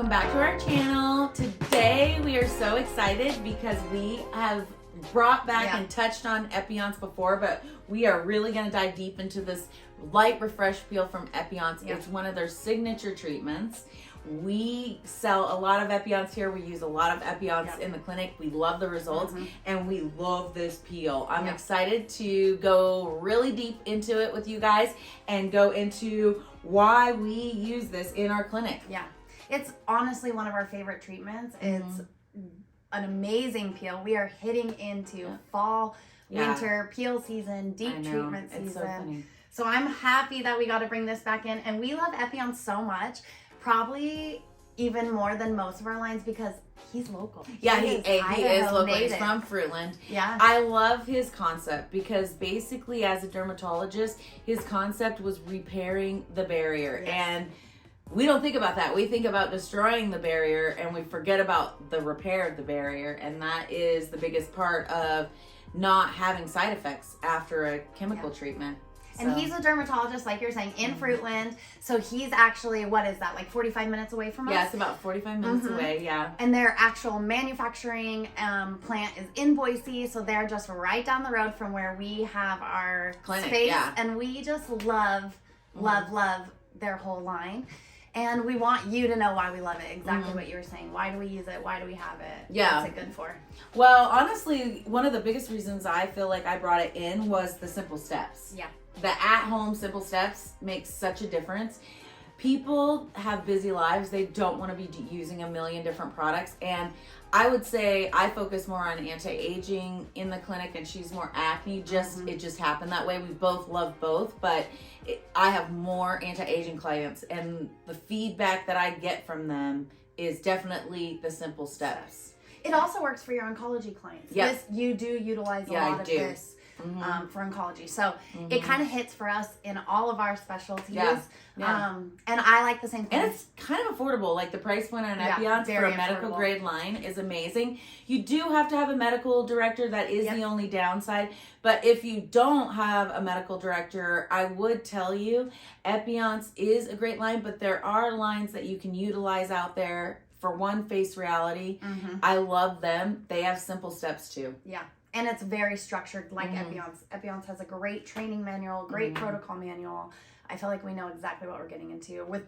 welcome back to our channel. Today we are so excited because we have brought back and touched on Epionce before, but we are really going to dive deep into this Light Refresh Peel from Epionce. It's one of their signature treatments. We sell a lot of Epionce here. We use a lot of Epionce in the clinic. We love the results and we love this peel. I'm excited to go really deep into it with you guys and go into why we use this in our clinic. Yeah, it's honestly one of our favorite treatments. It's an amazing peel. We are hitting into fall, winter peel season, deep treatment season. It's so funny. So I'm happy that we got to bring this back in, and we love Epionce so much. Probably even more than most of our lines because he's local. Yeah, he is local. He's from Fruitland. Yeah. I love his concept because basically as a dermatologist, his concept was repairing the barrier. And we don't think about that. We think about destroying the barrier and we forget about the repair of the barrier. And that is the biggest part of not having side effects after a chemical treatment. And he's a dermatologist, like you're saying, in Fruitland. So he's actually, what is that, like 45 minutes away from us? Yeah, it's about 45 minutes away, And their actual manufacturing plant is in Boise. So they're just right down the road from where we have our clinic, space. And we just love their whole line. And we want you to know why we love it. Exactly what you were saying. Why do we use it? Why do we have it? Yeah. What's it good for? Well, honestly, one of the biggest reasons I feel like I brought it in was the simple steps. Yeah. The at-home simple steps makes such a difference. People have busy lives. They don't want to be using a million different products. And I would say I focus more on anti-aging in the clinic and she's more acne. It just happened that way. We both love both, but I have more anti-aging clients and the feedback that I get from them is definitely the simple steps. It also works for your oncology clients. Yes. You do utilize a lot of this. For oncology. So it kind of hits for us in all of our specialties. And I like the same thing. And it's kind of affordable. Like the price point on Epionce for a medical grade line is amazing. You do have to have a medical director. That is the only downside. But if you don't have a medical director, I would tell you Epionce is a great line, but there are lines that you can utilize out there. For one, Face Reality. I love them. They have simple steps too. Yeah. And it's very structured like Epionce. Epionce has a great training manual, great protocol manual. I feel like we know exactly what we're getting into with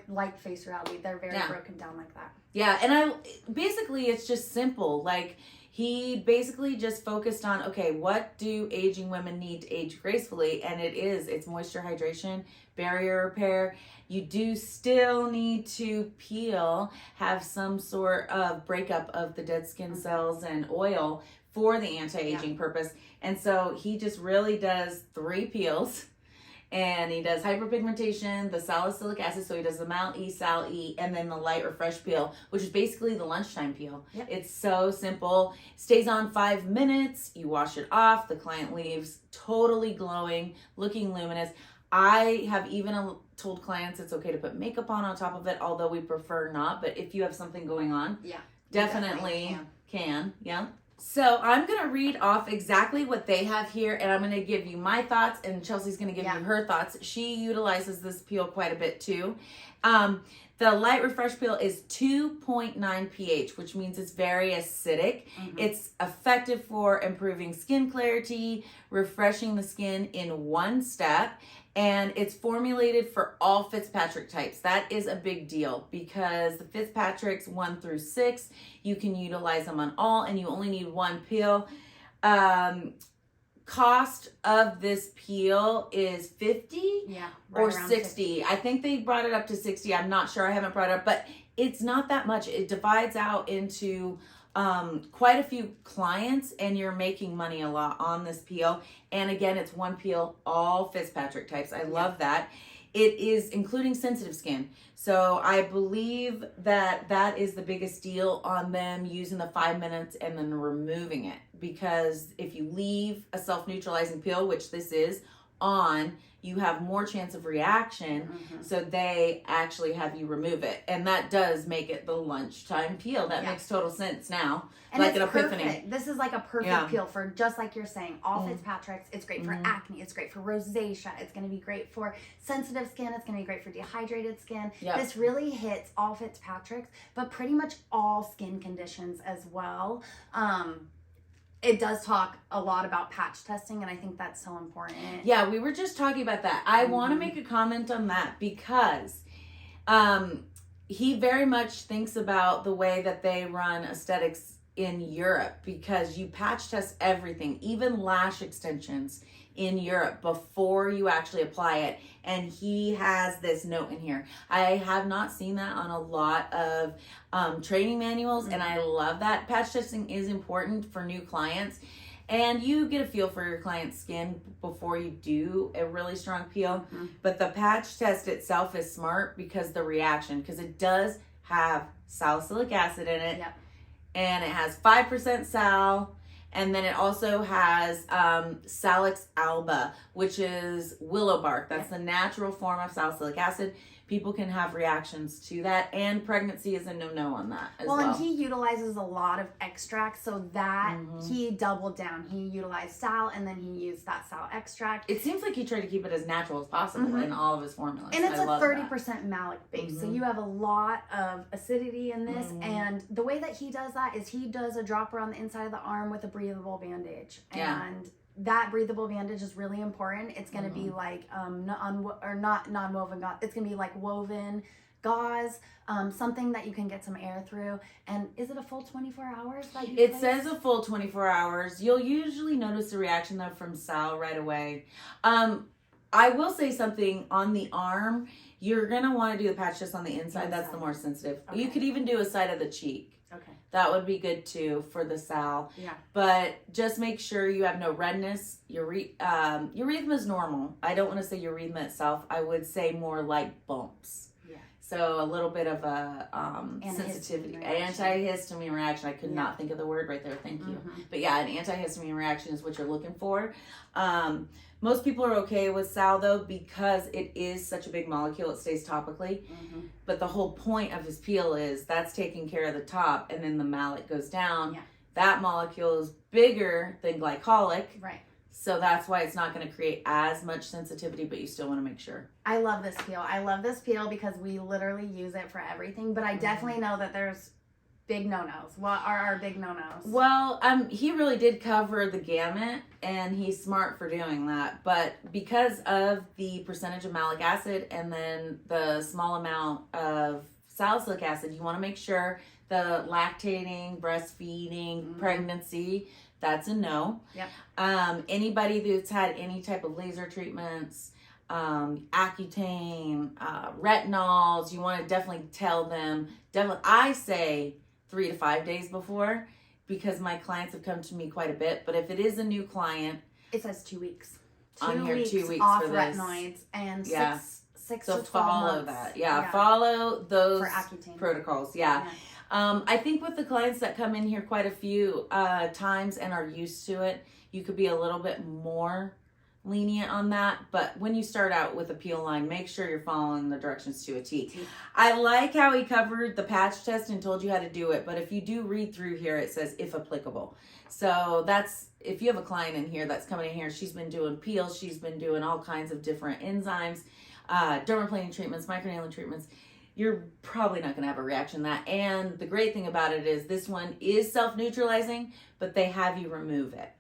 like Face Reality. They're very broken down like that. Yeah, and basically it's just simple. Like he basically just focused on, okay, what do aging women need to age gracefully? And it's moisture, hydration, barrier repair. You do still need to peel, have some sort of breakup of the dead skin cells and oil for the anti-aging purpose. And so he just really does 3 peels. And he does hyperpigmentation, the salicylic acid, so he does the Mal E, Sal E, and then the Light Refresh Peel, which is basically the lunchtime peel. It's so simple. Stays on 5 minutes. You wash it off. The client leaves totally glowing, looking luminous. I have even told clients it's okay to put makeup on top of it, although we prefer not. But if you have something going on, definitely can. So I'm going to read off exactly what they have here, and I'm going to give you my thoughts, and Chelsea's going to give you her thoughts. She utilizes this peel quite a bit too. The Light Refresh Peel is 2.9 pH, which means it's very acidic. It's effective for improving skin clarity, refreshing the skin in one step, and it's formulated for all Fitzpatrick types. That is a big deal because the Fitzpatricks 1 through 6, you can utilize them on all, and you only need one peel. Cost of this peel is $50 or $60. 50. I think they brought it up to $60. I'm not sure. I haven't brought it up, but it's not that much. It divides out into quite a few clients, and you're making money a lot on this peel. And again, it's one peel, all Fitzpatrick types. I love that. It is including sensitive skin. So I believe that is the biggest deal on them using the 5 minutes and then removing it. Because if you leave a self-neutralizing peel, which this is, on, you have more chance of reaction. So they actually have you remove it. And that does make it the lunchtime peel. That makes total sense now. And like it's an epiphany. perfect. This is like a perfect peel for, just like you're saying, all Fitzpatrick's. It's great for acne. It's great for rosacea. It's going to be great for sensitive skin. It's going to be great for dehydrated skin. This really hits all Fitzpatrick's, but pretty much all skin conditions as well. It does talk a lot about patch testing, and I think that's so important. Yeah, we were just talking about that. I want to make a comment on that because he very much thinks about the way that they run aesthetics in Europe, because you patch test everything, even lash extensions in Europe, before you actually apply it. And he has this note in here. I have not seen that on a lot of training manuals, and I love that. Patch testing is important for new clients, and you get a feel for your client's skin before you do a really strong peel. But the patch test itself is smart because the reaction, because it does have salicylic acid in it, and it has 5% sal. And then it also has Salix alba, which is willow bark. That's the natural form of salicylic acid. People can have reactions to that, and pregnancy is a no-no on that as well. And he utilizes a lot of extracts, so that he doubled down. He utilized sal, and then he used that sal extract. It seems like he tried to keep it as natural as possible in all of his formulas. And it's a 30% malic base, so you have a lot of acidity in this. And the way that he does that is he does a dropper on the inside of the arm with a breathable bandage. And that breathable bandage is really important. It's going to be like not non-woven gauze. It's going to be like woven gauze, something that you can get some air through. And is it a full 24 hours that you It says a full 24 hours. You'll usually notice a reaction though from sal right away. I will say something on the arm. You're going to want to do the patch test on the inside. That's the more sensitive. You could even do a side of the cheek. That would be good too for the sal. But just make sure you have no redness. Urethra is normal. I don't want to say urethra itself. I would say more like bumps. So a little bit of a sensitivity, antihistamine reaction. I could not think of the word right there. Thank you. But yeah, an antihistamine reaction is what you're looking for. Most people are okay with sal though, because it is such a big molecule. It stays topically. But the whole point of his peel is that's taking care of the top, and then the malic goes down. That molecule is bigger than glycolic. So that's why it's not going to create as much sensitivity, but you still want to make sure. I love this peel. I love this peel because we literally use it for everything. But I definitely know that there's big no-nos. What are our big no-nos? Well, he really did cover the gamut, and he's smart for doing that. But because of the percentage of malic acid and then the small amount of salicylic acid, you want to make sure the lactating, breastfeeding, pregnancy, that's a no. Anybody that's had any type of laser treatments, Accutane, retinols, you want to definitely tell them. I say 3 to 5 days before, because my clients have come to me quite a bit. But if it is a new client, it says 2 weeks. 2 weeks off for this. retinoids and six so to 12 follow months. that. Follow those for Accutane protocols. I think with the clients that come in here quite a few times and are used to it, you could be a little bit more lenient on that. But when you start out with a peel line, make sure you're following the directions to a T. I like how he covered the patch test and told you how to do it. But if you do read through here, it says if applicable. So that's, if you have a client in here that's coming in here, she's been doing peels, she's been doing all kinds of different enzymes, dermaplaning treatments, microneedling treatments, you're probably not going to have a reaction to that. And the great thing about it is this one is self-neutralizing, but they have you remove it.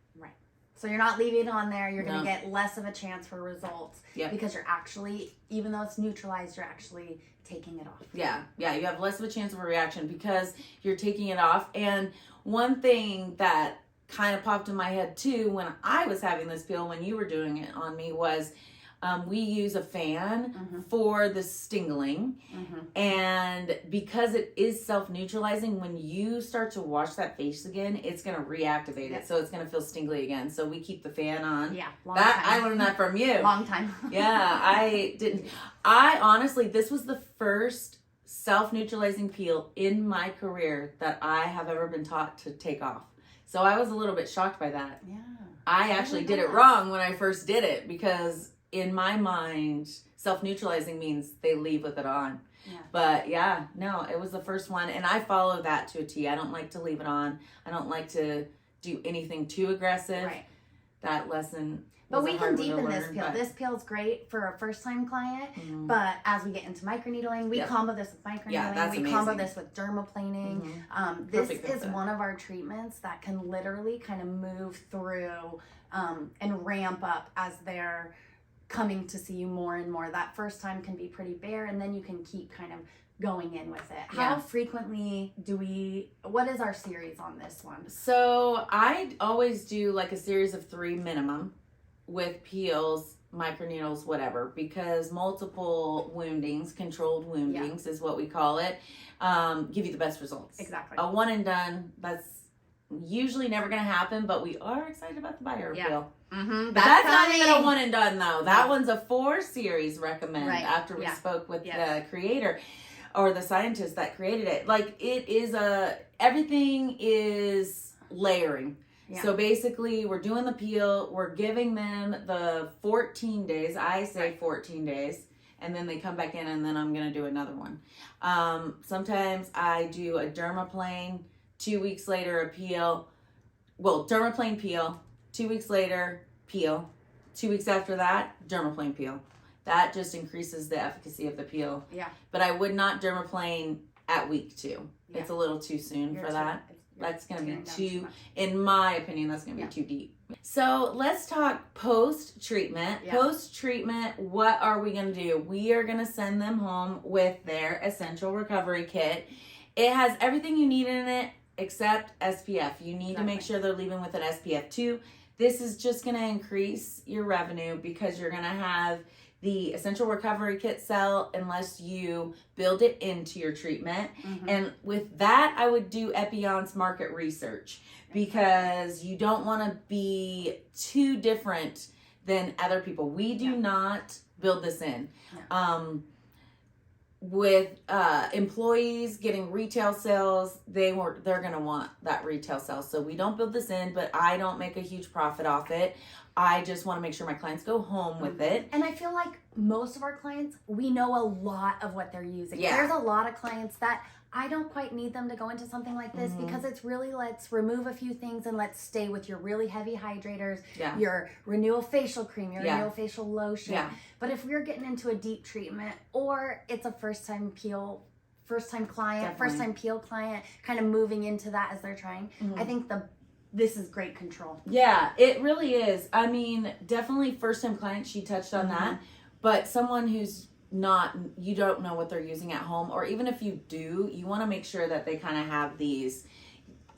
So you're not leaving it on there. You're going to get less of a chance for results because you're actually, even though it's neutralized, you're actually taking it off. You have less of a chance of a reaction because you're taking it off. And one thing that kind of popped in my head too when I was having this peel, when you were doing it on me, was we use a fan for the stingling. And because it is self-neutralizing, when you start to wash that face again, it's going to reactivate it. So it's going to feel stingly again. So we keep the fan on. Long time. I learned that from you. Long time. I didn't. I honestly, this was the first self-neutralizing peel in my career that I have ever been taught to take off. So I was a little bit shocked by that. I actually did it wrong when I first did it, because in my mind, self-neutralizing means they leave with it on. Yeah. But yeah, no, it was the first one, and I follow that to a T. I don't like to leave it on. I don't like to do anything too aggressive. Right. That lesson. But we can deepen this peel. This peel's great for a first-time client, but as we get into microneedling, we combo this with microneedling. Yeah, we combo this with dermaplaning. This is one of our treatments that can literally kind of move through and ramp up as they're coming to see you more and more. That first time can be pretty bare, and then you can keep kind of going in with it. How frequently what is our series on this one? So I always do like a series of 3 minimum with peels, microneedles, whatever, because multiple woundings, controlled woundings is what we call it, give you the best results. Exactly. A one and done, that's usually never going to happen, but we are excited about the buyer peel. But that's not even a one and done though. That one's a 4 series recommend after we spoke with the creator or the scientist that created it. Like, it is everything is layering. Yeah. So basically, we're doing the peel, we're giving them the 14 days, I say 14 days, and then they come back in, and then I'm going to do another one. Sometimes I do a dermaplane, 2 weeks later a peel. Well, dermaplane peel, 2 weeks later peel, 2 weeks after that, dermaplane peel. That just increases the efficacy of the peel. Yeah. But I would not dermaplane at week 2. Yeah. It's a little too soon for that. That's going to be too, in my opinion, that's going to be too deep. So let's talk post-treatment. Yeah. Post-treatment, what are we going to do? We are going to send them home with their Essential Recovery Kit. It has everything you need in it except SPF. You need to make sure they're leaving with an SPF 2. This is just going to increase your revenue because you're going to have the Essential Recovery Kit sell unless you build it into your treatment. And with that, I would do Epionce market research, because you don't want to be too different than other people. We do not build this in. With employees getting retail sales, they're going to want that retail sales. So we don't build this in, but I don't make a huge profit off it. I just want to make sure my clients go home with it. And I feel like most of our clients, we know a lot of what they're using. Yeah. There's a lot of clients that I don't quite need them to go into something like this because it's really, let's remove a few things and let's stay with your really heavy hydrators, your Renewal Facial Cream, your Renewal Facial Lotion. Yeah. But if we're getting into a deep treatment, or it's a first-time client, first-time peel client, kind of moving into that as they're trying, I think this is great control. Yeah, it really is. I mean, definitely first-time client, she touched on that. But someone who's you don't know what they're using at home, or even if you do, you want to make sure that they kind of have these.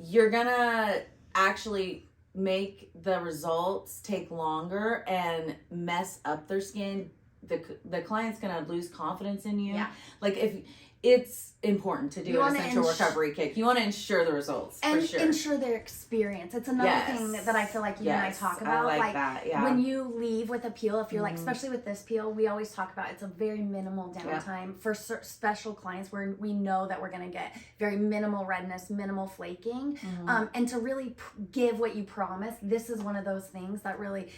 You're going to actually make the results take longer and mess up their skin. The client's going to lose confidence in you. Yeah. Like, if it's important to do an Essential Recovery Kit. You want to ensure the results, and for sure. ensure their experience. It's another thing that I feel like you and I talk about. I like that, yeah. When you leave with a peel, if you're like, especially with this peel, we always talk about it's a very minimal downtime for special clients where we know that we're going to get very minimal redness, minimal flaking. And to really give what you promise, this is one of those things that really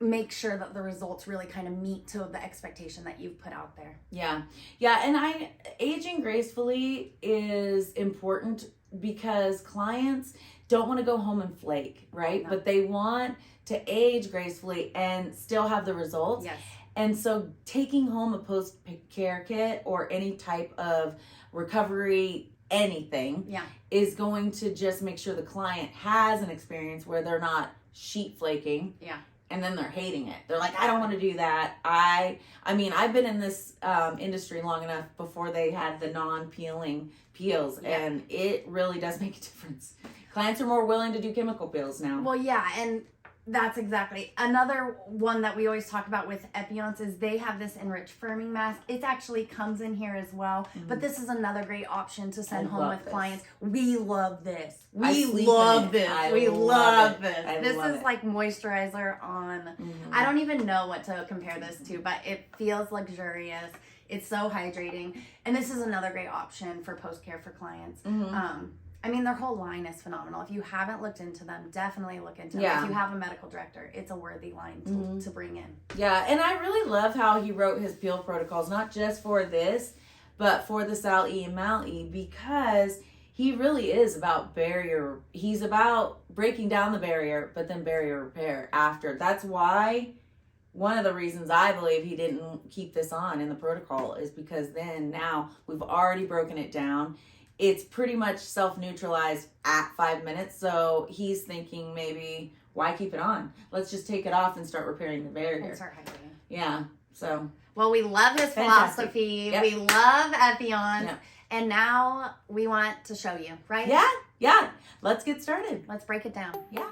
make sure that the results really kind of meet to the expectation that you've put out there. Yeah. And aging gracefully is important because clients don't want to go home and flake, right? No. But they want to age gracefully and still have the results. Yes. And so taking home a post-care kit or any type of recovery anything is going to just make sure the client has an experience where they're not sheet flaking. Yeah. And then they're hating it. They're like, I don't want to do that. I mean, I've been in this industry long enough before they had the non-peeling peels, and it really does make a difference. Clients are more willing to do chemical peels now. Well, yeah, and that's exactly. Another one that we always talk about with Epionce is they have this Enriched firming mask. It actually comes in here as well, but this is another great option to send home with clients. We love this. We love this. We love this. This is like moisturizer on. I don't even know what to compare this to, but it feels luxurious. It's so hydrating. And this is another great option for post-care for clients. I mean, their whole line is phenomenal. If you haven't looked into them, definitely look into them. If you have a medical director, it's a worthy line to bring in. Yeah, and I really love how he wrote his peel protocols, not just for this, but for the Sal E and Mal E, because he really is about barrier. He's about breaking down the barrier, but then barrier repair after. That's why one of the reasons I believe he didn't keep this on in the protocol is because then now we've already broken it down. It's pretty much self-neutralized at 5 minutes. So he's thinking maybe, why keep it on? Let's just take it off and start repairing the barrier. And start hydrating. Yeah. So. Well, we love his philosophy. Yep. We love Epionce. Yep. And now we want to show you, right? Yeah. Let's get started. Let's break it down. Yeah.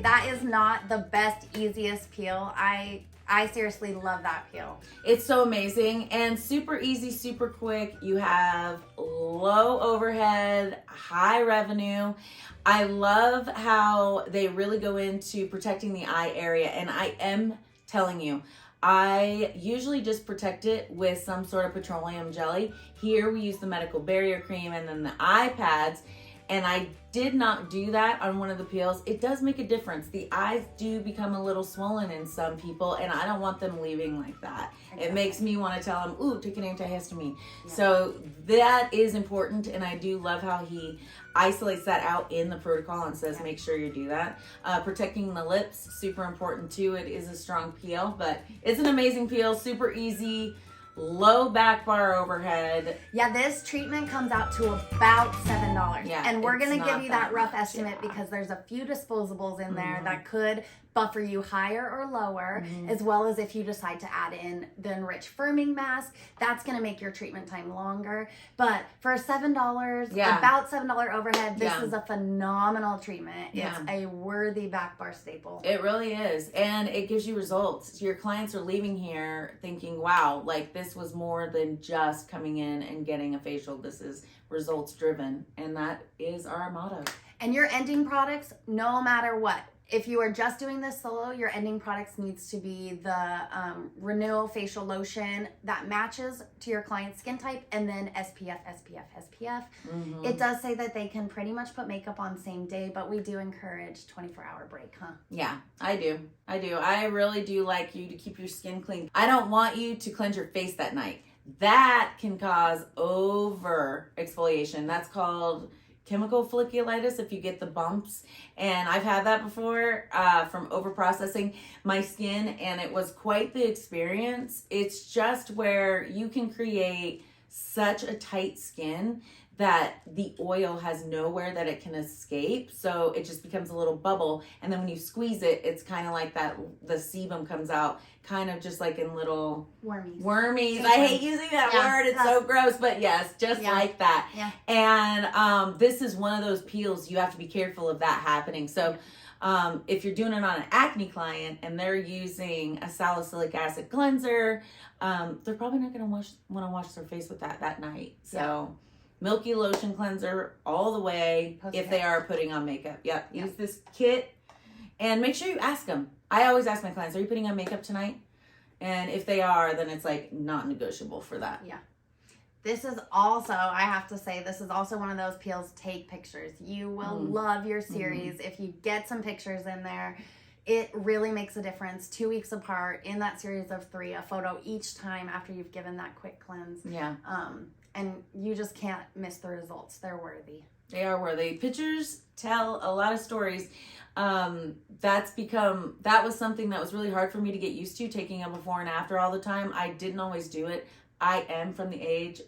that is not the best, easiest peel. I seriously love that peel. It's so amazing and super easy, super quick. You have low overhead, high revenue. I love how they really go into protecting the eye area. And I am telling you, I usually just protect it with some sort of petroleum jelly. Here we use the medical barrier cream and then the eye pads. And I did not do that on one of the peels. It does make a difference. The eyes do become a little swollen in some people, and I don't want them leaving like that. Exactly. It makes me want to tell them, ooh, take an antihistamine. Yeah. So that is important, and I do love how he isolates that out in the protocol and says, make sure you do that. Protecting the lips, super important too. It is a strong peel, but it's an amazing peel, super easy. Low back bar overhead. Yeah, this treatment comes out to about $7. Yeah, and we're going to give you that rough estimate because there's a few disposables in there that could buffer you higher or lower, as well as if you decide to add in the Enriched firming mask, that's going to make your treatment time longer. But for $7, about $7 overhead, this is a phenomenal treatment. It's a worthy back bar staple. It really is. And it gives you results. Your clients are leaving here thinking, wow, like this was more than just coming in and getting a facial. This is results driven. And that is our motto. And your ending products, no matter what, if you are just doing this solo, your ending products needs to be the Renewal Facial Lotion that matches to your client's skin type, and then SPF, SPF, SPF. It does say that they can pretty much put makeup on same day, but we do encourage 24-hour break, huh? Yeah, I do. I really do like you to keep your skin clean. I don't want you to cleanse your face that night. That can cause over exfoliation. That's called chemical folliculitis if you get the bumps, and I've had that before from over processing my skin, and it was quite the experience. It's just where you can create such a tight skin that the oil has nowhere that it can escape, so it just becomes a little bubble, and then when you squeeze it, it's kind of like that, the sebum comes out kind of just like in little wormies. I hate using that word, it's so gross, but yes, just like that. And this is one of those peels you have to be careful of that happening. So if you're doing it on an acne client and they're using a salicylic acid cleanser, they're probably not going to want to wash their face with that night. So milky lotion cleanser all the way if they are putting on makeup. Use this kit and make sure you ask them. I always ask my clients, are you putting on makeup tonight? And if they are, then it's like not negotiable for that. Yeah. This is also, I have to say, this is also one of those peels, take pictures. You will love your series if you get some pictures in there. It really makes a difference. 2 weeks apart in that series of 3, a photo each time after you've given that quick cleanse. Yeah. And you just can't miss the results. They're worthy. They are worthy. Pictures tell a lot of stories. That was something that was really hard for me to get used to, taking a before and after all the time. I didn't always do it. I am from the age,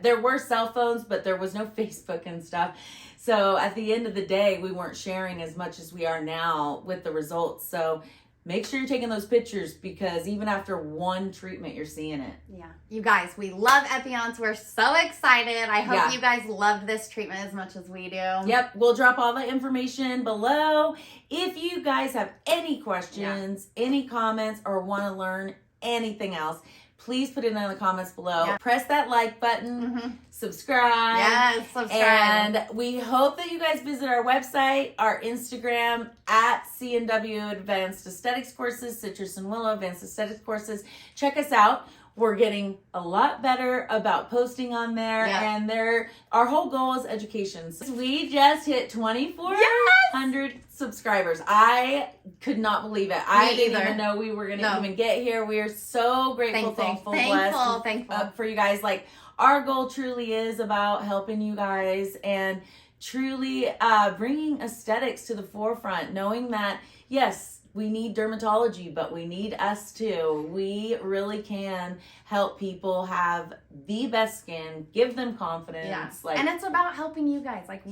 there were cell phones, but there was no Facebook and stuff. So at the end of the day, we weren't sharing as much as we are now with the results. So make sure you're taking those pictures, because even after one treatment, you're seeing it. Yeah. You guys, we love Epionce. We're so excited. I hope you guys loved this treatment as much as we do. Yep. We'll drop all the information below. If you guys have any questions, any comments, or want to learn anything else, please put it in the comments below. Yeah. Press that like button. Subscribe. Yes, subscribe. And we hope that you guys visit our website, our Instagram, at C&W Advanced Aesthetics Courses, Citrus and Willow Advanced Aesthetics Courses. Check us out. We're getting a lot better about posting on there, and our whole goal is education. So we just hit 2,400 subscribers. I could not believe it. I didn't even know we were going to even get here. We are so grateful, thankful, blessed for you guys. Like, our goal truly is about helping you guys and truly bringing aesthetics to the forefront, knowing that, yes, need dermatology, but we need us too. We really can help people have the best skin, give them confidence. Yeah. Like, and it's about helping you guys. Like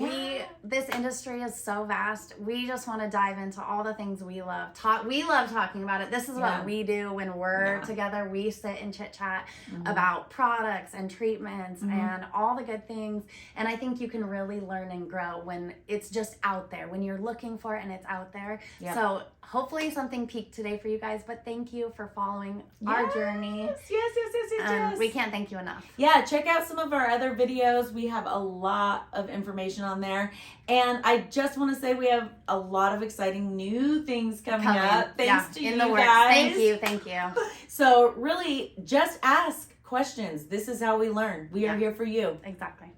this industry is so vast. We just want to dive into all the things we love. We love talking about it. This is what we do when we're together. We sit and chit chat about products and treatments and all the good things. And I think you can really learn and grow when it's just out there, when you're looking for it and it's out there. Yeah. So hopefully something peaked today for you guys, but thank you for following our journey. Yes. We can't thank you enough. Yeah, check out some of our other videos. We have a lot of information on there. And I just want to say we have a lot of exciting new things coming up. Thanks to you guys. Thank you. So really, just ask questions. This is how we learn. We are here for you. Exactly.